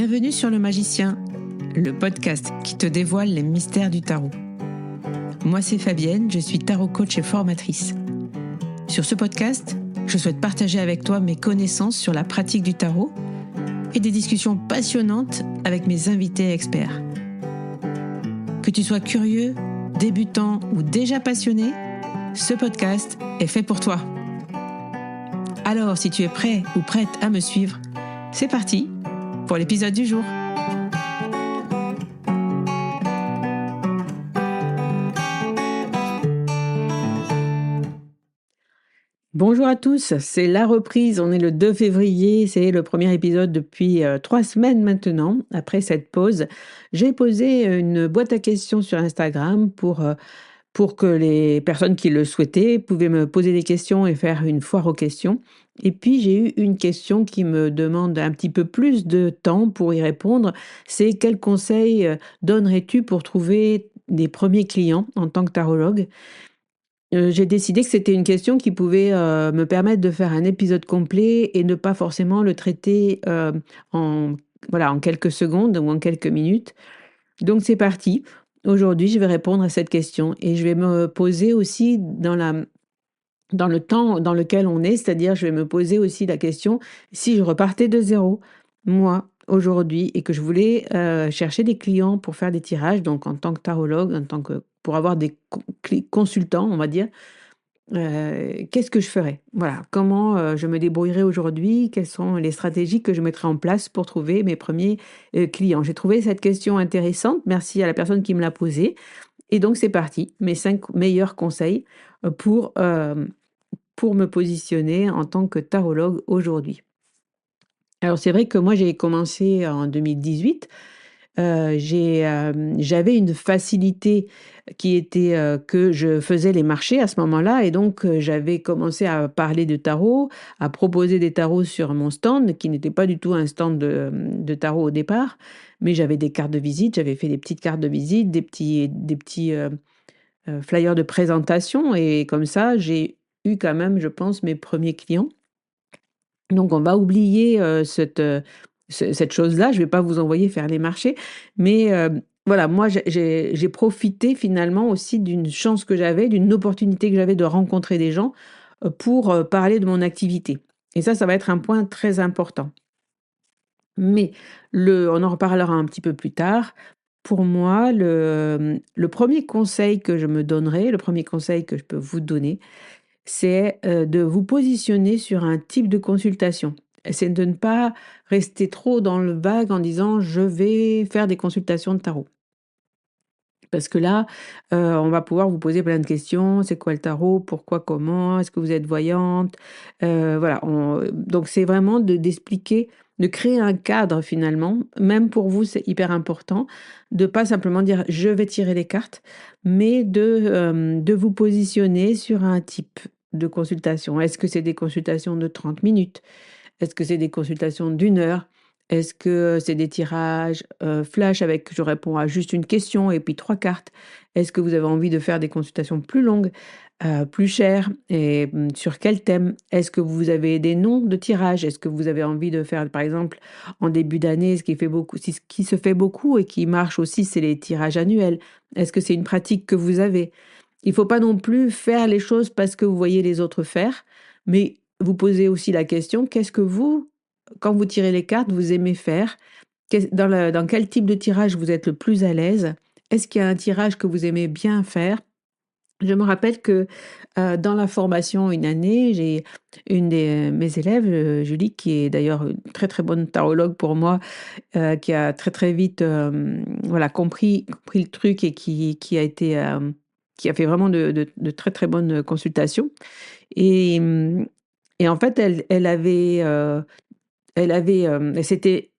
Bienvenue sur Le Magicien, le podcast qui te dévoile les mystères du tarot. Moi, c'est Fabienne, je suis tarot coach et formatrice. Sur ce podcast, je souhaite partager avec toi mes connaissances sur la pratique du tarot et des discussions passionnantes avec mes invités experts. Que tu sois curieux, débutant ou déjà passionné, ce podcast est fait pour toi. Alors, si tu es prêt ou prête à me suivre, c'est parti pour l'épisode du jour. Bonjour à tous, c'est la reprise, on est le 2 février, c'est le premier épisode depuis 3 semaines maintenant. Après cette pause, j'ai posé une boîte à questions sur Instagram pour que les personnes qui le souhaitaient pouvaient me poser des questions et faire une foire aux questions. Et puis j'ai eu une question qui me demande un petit peu plus de temps pour y répondre. C'est quel conseil donnerais-tu pour trouver des premiers clients en tant que tarologue? J'ai décidé que c'était une question qui pouvait me permettre de faire un épisode complet et ne pas forcément le traiter en, voilà, en quelques secondes ou en quelques minutes. Donc c'est parti. Aujourd'hui, je vais répondre à cette question et je vais me poser aussi dans le temps dans lequel on est, c'est-à-dire je vais me poser aussi la question, si je repartais de zéro, moi, aujourd'hui, et que je voulais chercher des clients pour faire des tirages, donc en tant que tarologue, pour avoir des consultants, on va dire, qu'est-ce que je ferais? Voilà, comment je me débrouillerais aujourd'hui? Quelles sont les stratégies que je mettrais en place pour trouver mes premiers clients? J'ai trouvé cette question intéressante. Merci à la personne qui me l'a posée. Et donc, c'est parti. Mes 5 meilleurs conseils euh, pour, euh, pour me positionner en tant que tarologue aujourd'hui. Alors, c'est vrai que moi, j'ai commencé en 2018. J'avais une facilité qui était, que je faisais les marchés à ce moment-là et donc j'avais commencé à parler de tarot, à proposer des tarots sur mon stand qui n'était pas du tout un stand de tarot au départ, mais j'avais des cartes de visite, j'avais fait des petites cartes de visite, des petits flyers de présentation et comme ça, j'ai eu quand même, je pense, mes premiers clients. Donc on va oublier, cette chose-là. Je vais pas vous envoyer faire les marchés, mais voilà, moi j'ai profité finalement aussi d'une chance que j'avais, d'une opportunité que j'avais de rencontrer des gens, pour, parler de mon activité et ça va être un point très important. Mais on en reparlera un petit peu plus tard. Pour moi, le 1er conseil que je me donnerai, le premier conseil que je peux vous donner, c'est, de vous positionner sur un type de consultation. C'est de ne pas rester trop dans le vague en disant: «Je vais faire des consultations de tarot». Parce que là, on va pouvoir vous poser plein de questions. C'est quoi le tarot? Pourquoi? Comment? Est-ce que vous êtes voyante? Voilà, donc c'est vraiment d'expliquer, de créer un cadre finalement. Même pour vous, c'est hyper important de pas simplement dire: «Je vais tirer les cartes», mais de vous positionner sur un type de consultation. Est-ce que c'est des consultations de 30 minutes? Est-ce que c'est des consultations d'une heure? Est-ce que c'est des tirages, flash avec je réponds à juste une question et puis 3 cartes? Est-ce que vous avez envie de faire des consultations plus longues, plus chères et sur quel thème? Est-ce que vous avez des noms de tirages? Est-ce que vous avez envie de faire, par exemple, en début d'année, ce qui se fait beaucoup et qui marche aussi, c'est les tirages annuels. Est-ce que c'est une pratique que vous avez? Il faut pas non plus faire les choses parce que vous voyez les autres faire, mais vous posez aussi la question: qu'est-ce que vous, quand vous tirez les cartes, vous aimez faire? Dans quel type de tirage vous êtes le plus à l'aise? Est-ce qu'il y a un tirage que vous aimez bien faire? Je me rappelle que, dans la formation une année, j'ai une de mes élèves, Julie, qui est d'ailleurs une très, très bonne tarologue pour moi, qui a très, très vite, voilà, compris le truc et qui a fait vraiment de très, très bonnes consultations et et en fait, elle s'était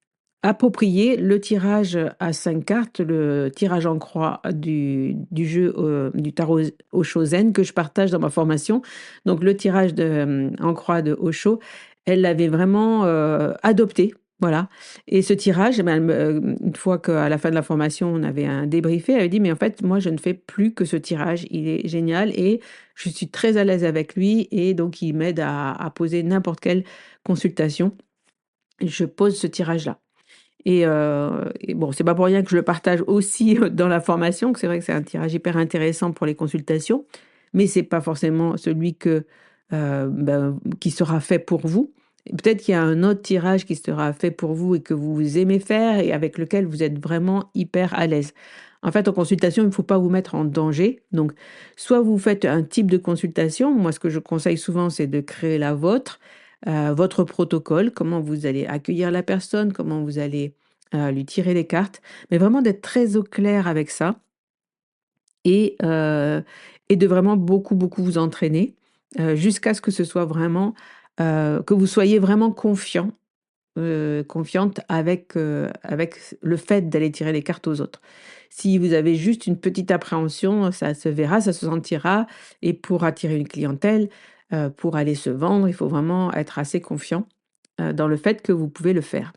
approprié le tirage à 5 cartes, le tirage en croix du jeu, du tarot Osho Zen que je partage dans ma formation. Donc le tirage en croix de Osho, elle l'avait vraiment, adopté, voilà et ce tirage, eh ben, une fois qu'à la fin de la formation, on avait un débriefé, elle avait dit: «Mais en fait, moi, je ne fais plus que ce tirage. Il est génial et je suis très à l'aise avec lui et donc il m'aide à poser n'importe quelle consultation. Je pose ce tirage-là» Et bon, c'est pas pour rien que je le partage aussi dans la formation, que c'est vrai que c'est un tirage hyper intéressant pour les consultations, mais c'est pas forcément celui qui sera fait pour vous. Et peut-être qu'il y a un autre tirage qui sera fait pour vous et que vous aimez faire et avec lequel vous êtes vraiment hyper à l'aise. En fait, en consultation, il ne faut pas vous mettre en danger. Donc, soit vous faites un type de consultation. Moi, ce que je conseille souvent, c'est de créer la vôtre, votre protocole, comment vous allez accueillir la personne, comment vous allez lui tirer les cartes, mais vraiment d'être très au clair avec ça et, heu et de vraiment beaucoup, beaucoup vous entraîner, jusqu'à ce que ce soit vraiment, que vous soyez vraiment confiante avec le fait d'aller tirer les cartes aux autres. Si vous avez juste une petite appréhension, ça se verra, ça se sentira et pour attirer une clientèle, pour aller se vendre, il faut vraiment être assez confiant, dans le fait que vous pouvez le faire.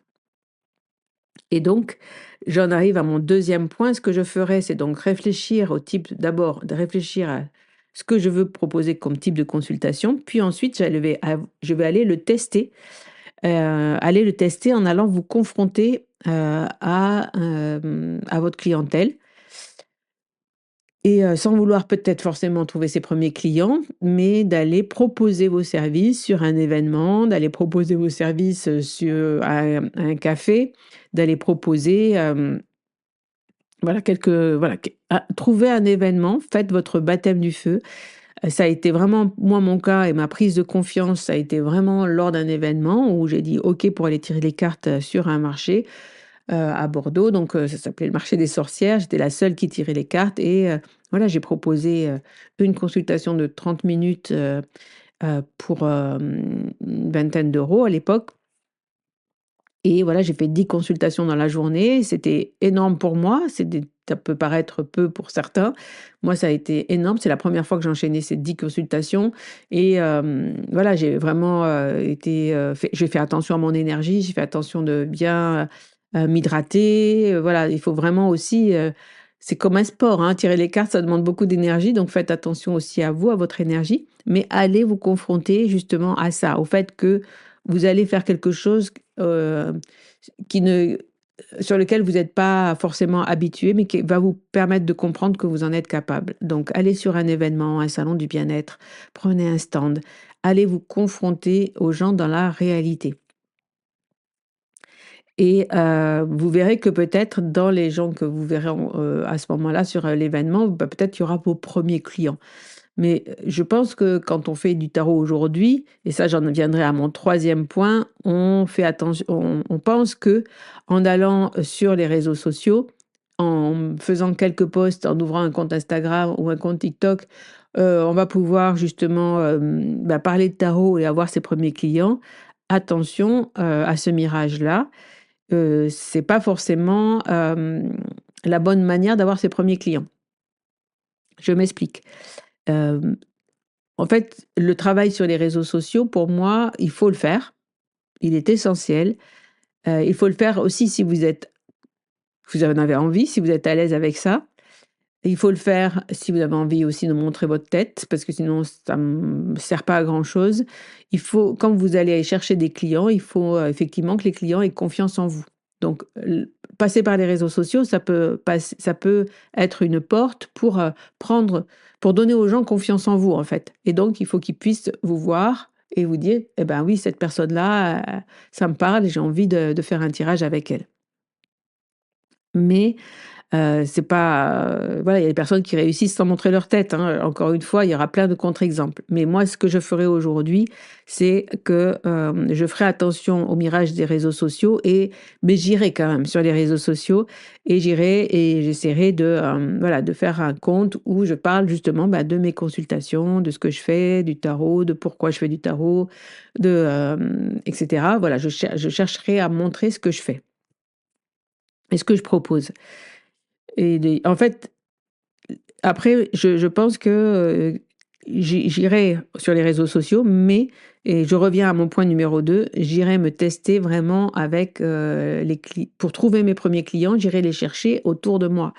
Et donc, j'en arrive à mon deuxième point. Ce que je ferai, c'est donc réfléchir au type d'abord de réfléchir à ce que je veux proposer comme type de consultation, puis ensuite je vais aller le tester en allant vous confronter, à votre clientèle et sans vouloir peut-être forcément trouver ses premiers clients, mais d'aller proposer vos services sur un événement, d'aller proposer vos services, à un café, d'aller proposer, voilà trouver un événement, faites votre baptême du feu. Ça a été vraiment moi mon cas et ma prise de confiance, ça a été vraiment lors d'un événement où j'ai dit OK pour aller tirer les cartes, sur un marché, à Bordeaux. Donc, ça s'appelait le marché des sorcières. J'étais la seule qui tirait les cartes et voilà, j'ai proposé, une consultation de 30 minutes, pour, une vingtaine d'euros à l'époque. Et voilà, j'ai fait 10 consultations dans la journée. C'était énorme pour moi. Ça peut paraître peu pour certains. Moi, ça a été énorme. C'est la première fois que j'enchaînais ces 10 consultations. Et voilà, j'ai vraiment j'ai fait attention à mon énergie. J'ai fait attention de bien m'hydrater. Voilà, il faut vraiment aussi. C'est comme un sport, hein, tirer les cartes, ça demande beaucoup d'énergie. Donc faites attention aussi à vous, à votre énergie. Mais allez vous confronter justement à ça, au fait que vous allez faire quelque chose, qui ne sur lequel vous n'êtes pas forcément habitué, mais qui va vous permettre de comprendre que vous en êtes capable. Donc allez sur un événement, un salon du bien-être, prenez un stand, allez vous confronter aux gens dans la réalité et vous verrez que peut-être dans les gens que vous verrez à ce moment-là sur, l'événement, bah, peut-être il y aura vos premiers clients. Mais, je pense que quand on fait du tarot aujourd'hui, et ça j'en viendrai à mon troisième point, on fait attention, on pense que en allant sur les réseaux sociaux, en faisant quelques posts, en ouvrant un compte Instagram ou un compte TikTok, on va pouvoir justement, parler de tarot et avoir ses premiers clients. Attention, à ce mirage-là, c'est pas forcément, la bonne manière d'avoir ses premiers clients. Je m'explique. Hem En fait, le travail sur les réseaux sociaux, pour moi, il faut le faire. Il est essentiel. Il faut le faire aussi si vous en avez envie, si vous êtes à l'aise avec ça. Il faut le faire si vous avez envie aussi de montrer votre tête, parce que sinon ça ne sert pas à grand chose. Il faut quand vous allez chercher des clients, il faut, effectivement que les clients aient confiance en vous. Donc passer par les réseaux sociaux, ça peut être une porte prendre pour donner aux gens confiance en vous, en fait. Et donc il faut qu'ils puissent vous voir et vous dire: «Eh ben oui, cette personne-là, ça me parle et j'ai envie de faire un tirage avec elle». Mais c'est pas, voilà, il y a des personnes qui réussissent sans montrer leur tête, hein. Encore une fois, il y aura plein de contre-exemples. Mais moi, ce que je ferai aujourd'hui, c'est que, je ferai attention au mirage des réseaux sociaux mais j'irai quand même sur les réseaux sociaux et j'irai et j'essaierai voilà, de faire un compte où je parle justement, de mes consultations, de ce que je fais, du tarot, de pourquoi je fais du tarot, et cetera. Voilà, je chercherai à montrer ce que je fais et ce que je propose. En fait, après, je pense que, j'irai sur les réseaux sociaux, mais et je reviens à mon point numéro 2, j'irai me tester vraiment avec, les cli pour trouver mes premiers clients, j'irai les chercher autour de moi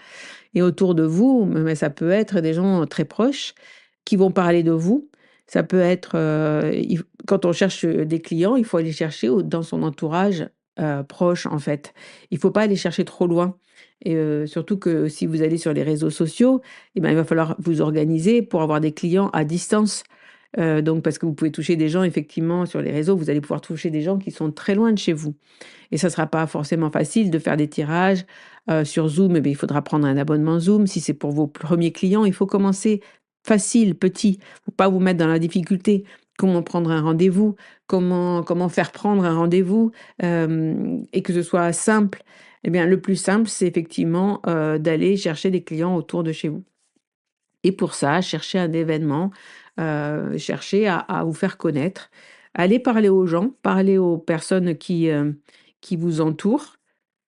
et autour de vous, mais ça peut être des gens très proches qui vont parler de vous. Ça peut être, quand on cherche, des clients, il faut aller chercher dans son entourage proches, en fait. Il faut pas aller chercher trop loin et surtout que si vous allez sur les réseaux sociaux et ben, il va falloir vous organiser pour avoir des clients à distance. Donc parce que vous pouvez toucher des gens effectivement sur les réseaux, vous allez pouvoir toucher des gens qui sont très loin de chez vous. Et ça sera pas forcément facile de faire des tirages, sur Zoom, et beh, il faudra prendre un abonnement Zoom. Si c'est pour vos premiers clients, il faut commencer facile, petit. Faut pas vous mettre dans la difficulté. Comment prendre un rendez-vous? Comment faire prendre un rendez-vous? Et que ce soit simple. Eh bien, le plus simple, c'est effectivement, d'aller chercher des clients autour de chez vous. Et pour ça, chercher un événement, chercher à vous faire connaître. Allez parler aux gens, parler aux personnes qui vous entourent,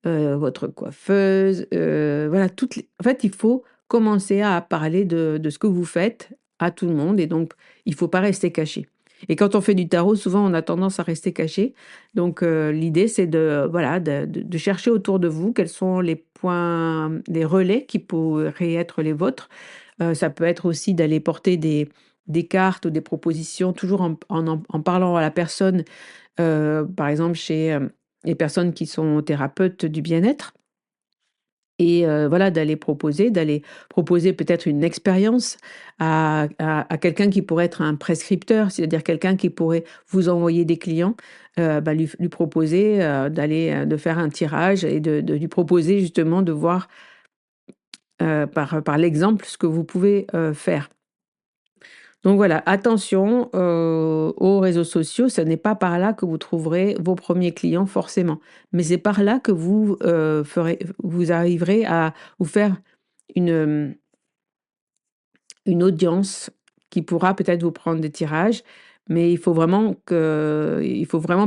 votre coiffeuse, voilà toutes les en fait, il faut commencer à parler de ce que vous faites à tout le monde et donc il faut pas rester caché. Et quand on fait du tarot, souvent on a tendance à rester caché. Donc l'idée c'est de voilà, de chercher autour de vous quels sont les points, les relais qui pourraient être les vôtres. Ça peut être aussi d'aller porter des cartes ou des propositions toujours en parlant à la personne, par exemple chez, les personnes qui sont thérapeutes du bien-être et voilà, d'aller proposer peut-être une expérience à quelqu'un qui pourrait être un prescripteur, c'est-à-dire quelqu'un qui pourrait vous envoyer des clients, bah, lui proposer, de faire un tirage et de lui proposer justement de voir, par l'exemple ce que vous pouvez, faire. Donc voilà, attention, aux réseaux sociaux, ce n'est pas par là que vous trouverez vos premiers clients forcément, mais c'est par là que vous arriverez à vous faire une, une audience qui pourra peut-être vous prendre des tirages, mais il faut vraiment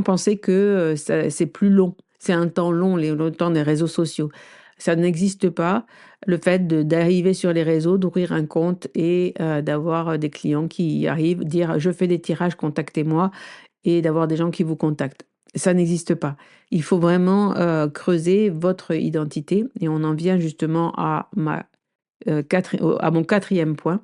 penser que, ça c'est plus long. C'est un temps long, le temps des réseaux sociaux. Ça n'existe pas, le fait d'arriver sur les réseaux, d'ouvrir un compte et d'avoir, des clients qui arrivent, dire: «Je fais des tirages, contactez-moi» et d'avoir des gens qui vous contactent. Ça n'existe pas. Il faut vraiment, creuser votre identité et on en vient justement à mon quatrième point,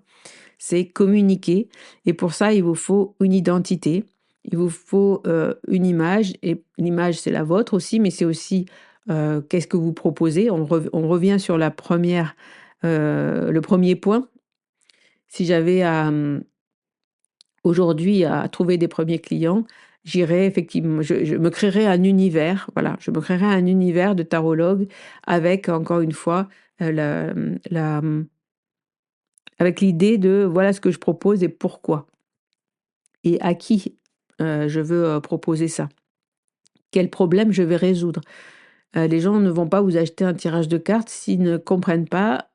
c'est communiquer et pour ça, il vous faut une identité, il vous faut, une image et l'image, c'est la vôtre aussi, mais c'est aussi, qu'est-ce que vous proposez? On revient sur le premier point. Si j'avais aujourd'hui à trouver des premiers clients, j'irais effectivement je me créerais un univers, voilà, je me créerais un univers de tarologue avec encore une fois, avec l'idée de voilà ce que je propose et pourquoi et à qui, je veux, proposer ça. Quel problème je vais résoudre? Les gens ne vont pas vous acheter un tirage de cartes s'ils ne comprennent pas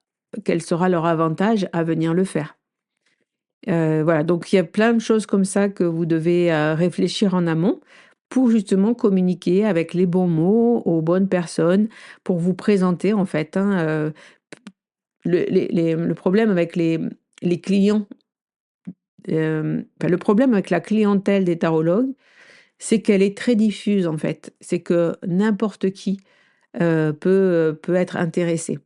quel sera leur avantage à venir le faire. Voilà, donc il y a plein de choses comme ça que vous devez, réfléchir en amont pour justement communiquer avec les bons mots aux bonnes personnes, pour vous présenter en fait, hein, le problème avec les clients, enfin le problème avec la clientèle des tarologues, c'est qu'elle est très diffuse en fait. C'est que n'importe qui, peut être intéressé.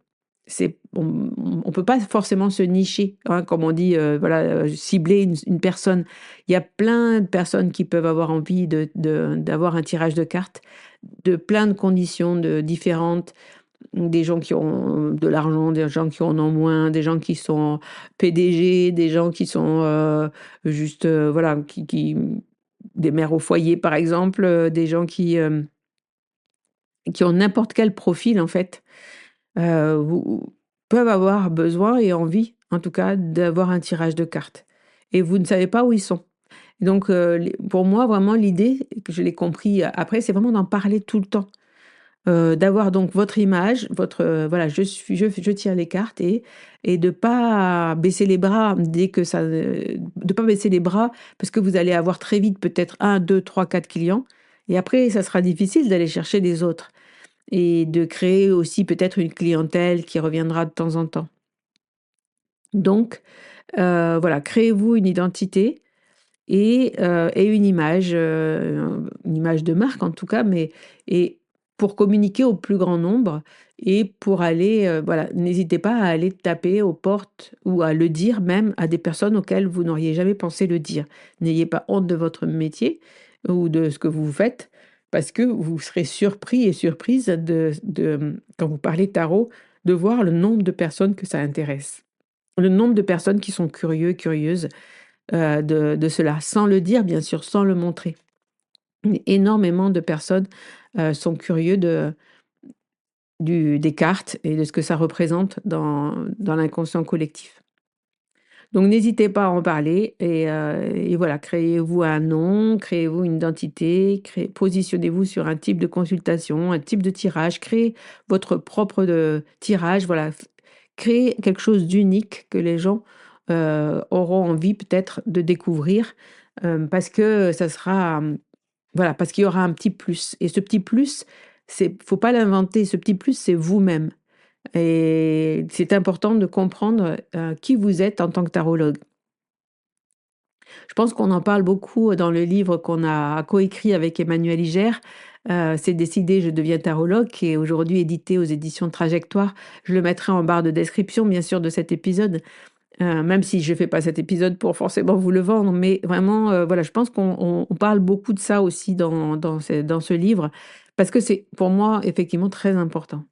On peut pas forcément se nicher, hein, comme on dit, voilà, cibler une personne. Il y a plein de personnes qui peuvent avoir envie d'avoir un tirage de cartes, de plein de conditions différentes. Des gens qui ont de l'argent, des gens qui en ont moins, des gens qui sont PDG, des gens qui sont, juste, voilà, des mères au foyer par exemple, des gens qui ont n'importe quel profil en fait, vous peuvent avoir besoin et envie, en tout cas, d'avoir un tirage de cartes et vous ne savez pas où ils sont. Donc les pour moi, vraiment l'idée, que je l'ai compris après, c'est vraiment d'en parler tout le temps. D'avoir donc votre image, votre, voilà, je tire les cartes et de pas baisser les bras dès que ça, de pas baisser les bras parce que vous allez avoir très vite peut-être un, deux, trois, 4 clients et après ça sera difficile d'aller chercher des autres et de créer aussi peut-être une clientèle qui reviendra de temps en temps. Donc voilà, créez-vous une identité et une image de marque en tout cas, mais et pour communiquer au plus grand nombre et pour aller, voilà, n'hésitez pas à aller taper aux portes ou à le dire même à des personnes auxquelles vous n'auriez jamais pensé le dire. N'ayez pas honte de votre métier ou de ce que vous faites parce que vous serez surpris et surprise quand vous parlez tarot, de voir le nombre de personnes que ça intéresse. Le nombre de personnes qui sont curieux, curieuses, de cela, sans le dire bien sûr, sans le montrer. Énormément de personnes, sont curieux des cartes et de ce que ça représente dans l'inconscient collectif. Donc n'hésitez pas à en parler et voilà, créez-vous un nom, créez-vous une identité, positionnez-vous sur un type de consultation, un type de tirage, créez votre propre, tirage, voilà, créez quelque chose d'unique que les gens, auront envie peut-être de découvrir, parce que ça sera, voilà, parce qu'il y aura un petit plus et ce petit plus, faut pas l'inventer, ce petit plus, c'est vous-même. Et c'est important de comprendre, qui vous êtes en tant que tarologue. Je pense qu'on en parle beaucoup dans le livre qu'on a coécrit avec Emmanuel Iger, «C'est décidé, je deviens tarologue», qui est aujourd'hui édité aux éditions Trajectoire. Je le mettrai en barre de description, bien sûr, de cet épisode, même si je ne fais pas cet épisode pour forcément vous le vendre, mais vraiment, voilà, je pense qu'on parle beaucoup de ça aussi dans ce livre, parce que c'est, pour moi, effectivement très important.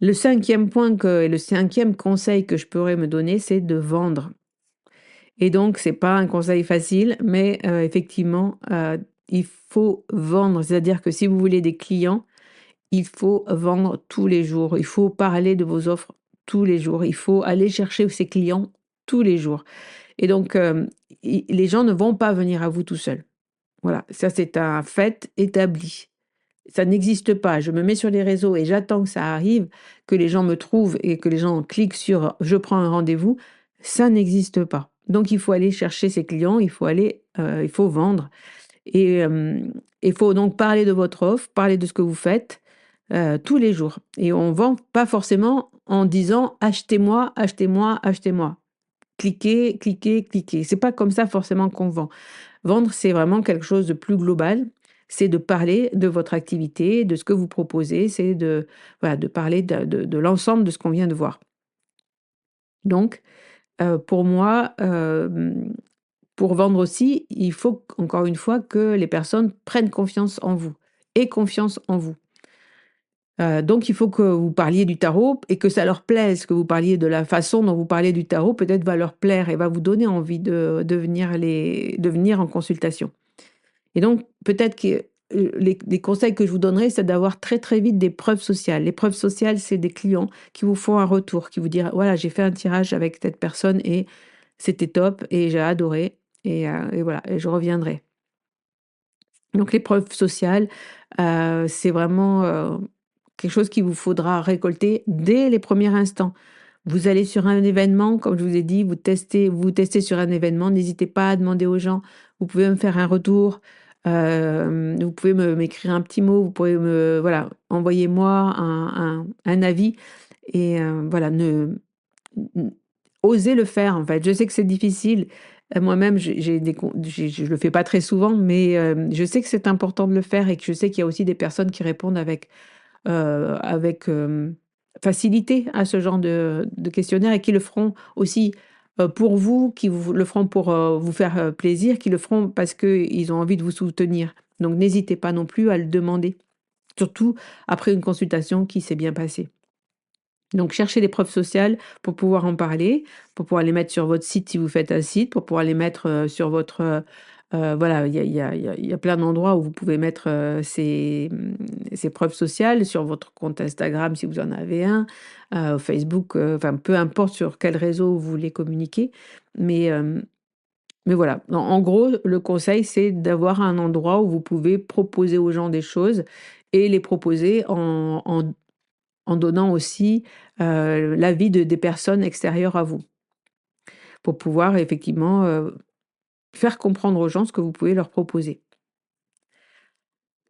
Le cinquième point et le cinquième conseil que je pourrais me donner, c'est de vendre. Et donc, c'est pas un conseil facile, mais effectivement, il faut vendre. C'est-à-dire que si vous voulez des clients, il faut vendre tous les jours. Il faut parler de vos offres tous les jours. Il faut aller chercher ces clients tous les jours. Et donc, les gens ne vont pas venir à vous tout seuls. Voilà, ça c'est un fait établi. Ça n'existe pas. Je me mets sur les réseaux et j'attends que ça arrive, que les gens me trouvent et que les gens cliquent sur «je prends un rendez-vous». Ça n'existe pas. Donc il faut aller chercher ses clients, il faut vendre et il faut donc parler de votre offre, parler de ce que vous faites, tous les jours et on vend pas forcément en disant: «Achetez-moi, achetez-moi, achetez-moi». Cliquez, cliquez, cliquez. C'est pas comme ça forcément qu'on vend. Vendre, c'est vraiment quelque chose de plus global. C'est de parler de votre activité, de ce que vous proposez, c'est de, voilà, de parler de l'ensemble de ce qu'on vient de voir. Donc, pour moi, pour vendre aussi, il faut encore une fois que les personnes prennent confiance en vous aient confiance en vous. Donc il faut que vous parliez du tarot et que ça leur plaise, que vous parliez de la façon dont vous parlez du tarot, peut-être va leur plaire et va vous donner envie de venir en consultation. Et donc peut-être que, les conseils que je vous donnerai, c'est d'avoir très, très vite des preuves sociales. Les preuves sociales, c'est des clients qui vous font un retour, qui vous disent: «Voilà, j'ai fait un tirage avec cette personne et c'était top et j'ai adoré et voilà et je reviendrai». Donc les preuves sociales, c'est vraiment, quelque chose qu'il vous faudra récolter dès les premiers instants. Vous allez sur un événement, comme je vous ai dit, vous testez sur un événement, n'hésitez pas à demander aux gens. Vous pouvez me faire un retour, vous pouvez m'écrire un petit mot, vous pouvez voilà, envoyez-moi un avis et voilà, osez le faire, en fait. Je sais que c'est difficile. Moi-même, j'ai des con j'ai je le fais pas très souvent, mais je sais que c'est important de le faire et que je sais qu'il y a aussi des personnes qui répondent avec facilité à ce genre de questionnaire et qui le feront aussi, pour vous, qui vous le feront pour, vous faire, plaisir, qui le feront parce qu'ils ont envie de vous soutenir. Donc n'hésitez pas non plus à le demander, surtout après une consultation qui s'est bien passée. Donc cherchez des preuves sociales pour pouvoir en parler, pour pouvoir les mettre sur votre site si vous faites un site, pour pouvoir les mettre, sur votre, voilà, il y a plein d'endroits où vous pouvez mettre, ces preuves sociales sur votre compte Instagram si vous en avez un, Facebook, enfin peu importe sur quel réseau vous voulez communiquer. Mais, mais voilà, en gros, le conseil, c'est d'avoir un endroit où vous pouvez proposer aux gens des choses et les proposer en donnant aussi, l'avis des personnes extérieures à vous, pour pouvoir effectivement, faire comprendre aux gens ce que vous pouvez leur proposer.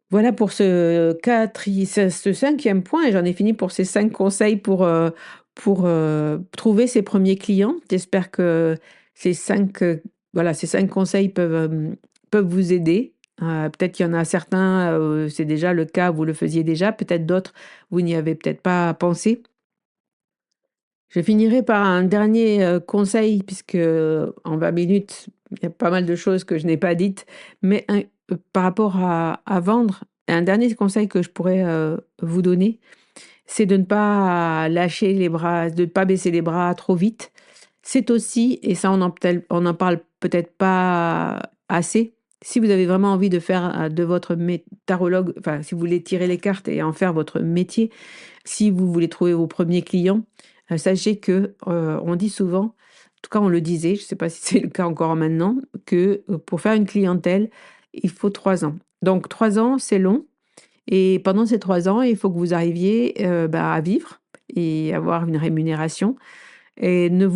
Voilà pour ce 5e point et j'en ai fini pour ces 5 conseils pour trouver ses premiers clients. J'espère que ces 5 voilà, ces 5 conseils peuvent vous aider. Peut-être qu'il y en a certains, c'est déjà le cas, vous le faisiez déjà, peut-être d'autres, vous n'y avez peut-être pas pensé. Je finirai par un dernier, conseil puisque, en 20 minutes, il y a pas mal de choses que je n'ai pas dites, mais par rapport à vendre, un dernier conseil que je pourrais, vous donner, c'est de ne pas lâcher les bras, de ne pas baisser les bras trop vite. C'est aussi, et ça on en parle peut-être pas assez, si vous avez vraiment envie de faire, de votre tarologue, enfin si vous voulez tirer les cartes et en faire votre métier, si vous voulez trouver vos premiers clients, sachez que, on dit souvent, en tout cas on le disait, je ne sais pas si c'est le cas encore maintenant, que, pour faire une clientèle, il faut 3 ans. Donc 3 ans, c'est long, et pendant ces 3 ans, il faut que vous arriviez, à vivre et avoir une rémunération, et ne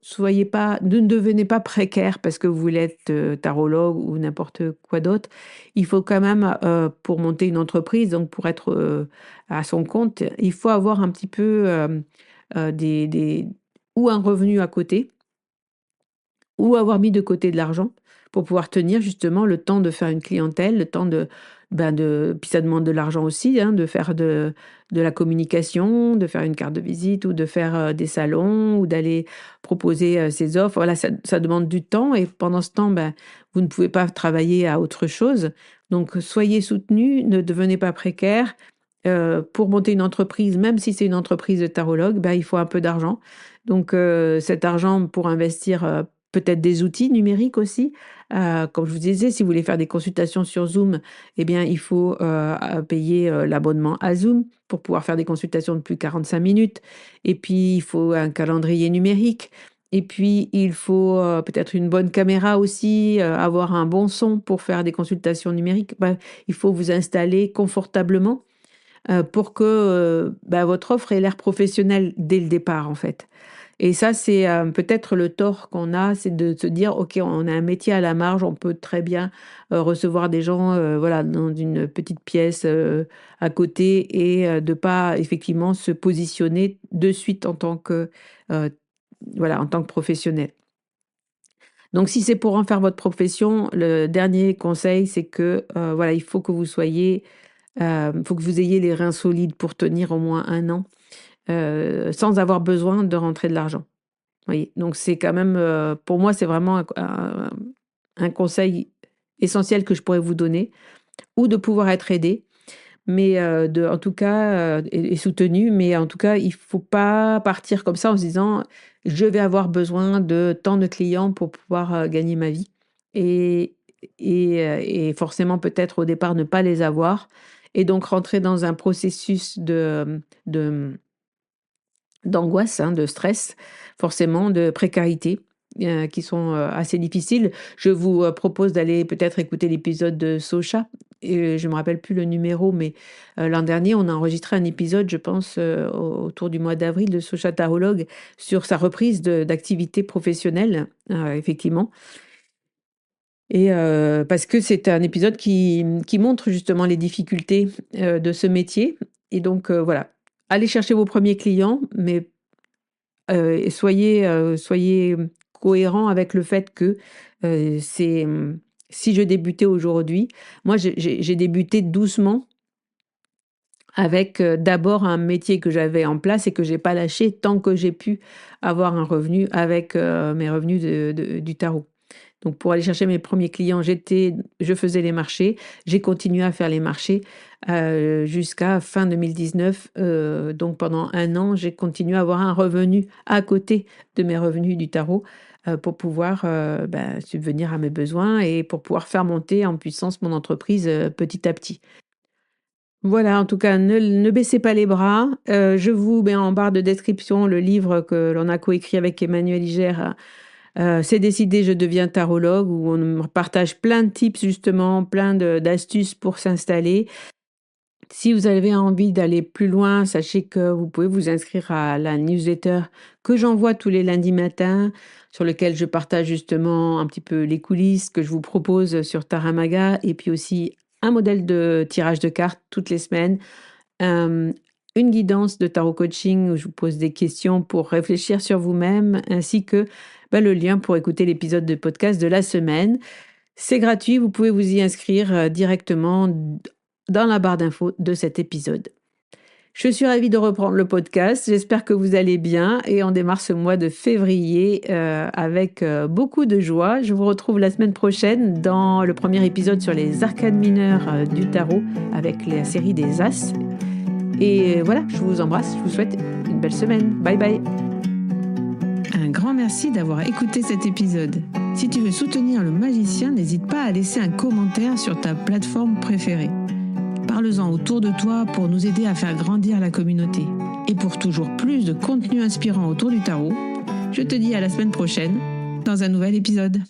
soyez pas, ne devenez pas précaire parce que vous voulez être, tarologue ou n'importe quoi d'autre. Il faut quand même, pour monter une entreprise, donc pour être, à son compte, il faut avoir un petit peu, des ou un revenu à côté, ou avoir mis de côté de l'argent pour pouvoir tenir justement le temps de faire une clientèle, le temps de puis ça demande de l'argent aussi, hein, de faire de la communication, de faire une carte de visite ou de faire, des salons ou d'aller proposer, ses offres. Voilà, ça demande du temps, et pendant ce temps, vous ne pouvez pas travailler à autre chose. Donc soyez soutenus, ne devenez pas précaires. Pour monter une entreprise, même si c'est une entreprise de tarologue, il faut un peu d'argent. Donc cet argent pour investir, peut-être des outils numériques aussi. Comme je vous disais, si vous voulez faire des consultations sur Zoom, eh bien, il faut, payer, l'abonnement à Zoom pour pouvoir faire des consultations de plus de 45 minutes, et puis il faut un calendrier numérique, et puis il faut, peut-être une bonne caméra aussi, avoir un bon son pour faire des consultations numériques. Il faut vous installer confortablement, pour que, votre offre ait l'air professionnelle dès le départ, en fait. Et ça, c'est, peut-être le tort qu'on a, c'est de se dire: «OK, on a un métier à la marge, on peut très bien, recevoir des gens, voilà, dans une petite pièce, à côté», et de pas effectivement se positionner de suite en tant que, heu, voilà, en tant que professionnel. Donc si c'est pour en faire votre profession, le dernier conseil, c'est que, voilà, il faut que vous soyez, faut que vous ayez les reins solides pour tenir au moins 1 an, sans avoir besoin de rentrer de l'argent. Oui, donc c'est quand même, pour moi, c'est vraiment un conseil essentiel que je pourrais vous donner, ou de pouvoir être aidé, mais en tout cas, et soutenu, mais en tout cas, il faut pas partir comme ça en se disant: «Je vais avoir besoin de tant de clients pour pouvoir, gagner ma vie», et et forcément peut-être au départ ne pas les avoir, et donc rentrer dans un processus de d'angoisse, hein, de stress, forcément, de précarité, qui sont, assez difficiles. Je vous, propose d'aller peut-être écouter l'épisode de Socha, et je me rappelle plus le numéro, mais l'an dernier, on a enregistré un épisode, je pense, autour du mois d'avril, de Socha Tarologue, sur sa reprise d'activité professionnelle, effectivement, et parce que c'est un épisode qui montre justement les difficultés, de ce métier, et donc voilà. Allez chercher vos premiers clients, mais et soyez, cohérents avec le fait que, si je débutais aujourd'hui, moi j'ai débuté doucement avec, d'abord un métier que j'avais en place et que j'ai pas lâché tant que j'ai pu avoir un revenu avec, mes revenus du tarot. Donc pour aller chercher mes premiers clients, je faisais les marchés, j'ai continué à faire les marchés, jusqu'à fin 2019, donc pendant 1 an, j'ai continué à avoir un revenu à côté de mes revenus du tarot, pour pouvoir, subvenir à mes besoins et pour pouvoir faire monter en puissance mon entreprise, petit à petit. Voilà, en tout cas, ne baissez pas les bras. Je vous mets en barre de description le livre que l'on a coécrit avec Emmanuel Iger, «C'est décidé, je deviens tarologue», où on me partage plein de tips justement, plein d'astuces pour s'installer. Si vous avez envie d'aller plus loin, sachez que vous pouvez vous inscrire à la newsletter que j'envoie tous les lundis matins, sur lequel je partage justement un petit peu les coulisses que je vous propose sur Taramaga, et puis aussi un modèle de tirage de cartes toutes les semaines, hem, une guidance de tarot coaching où je vous pose des questions pour réfléchir sur vous-même, ainsi que, le lien pour écouter l'épisode de podcast de la semaine. C'est gratuit, vous pouvez vous y inscrire, directement dans la barre d'infos de cet épisode. Je suis ravie de reprendre le podcast. J'espère que vous allez bien et on démarre ce mois de février avec beaucoup de joie. Je vous retrouve la semaine prochaine dans le premier épisode sur les arcanes mineures du tarot avec la série des As. Et voilà, je vous embrasse, je vous souhaite une belle semaine. Bye bye. Un grand merci d'avoir écouté cet épisode. Si tu veux soutenir le magicien, n'hésite pas à laisser un commentaire sur ta plateforme préférée. Parle-en autour de toi pour nous aider à faire grandir la communauté. Et pour toujours plus de contenu inspirant autour du tarot, je te dis à la semaine prochaine dans un nouvel épisode.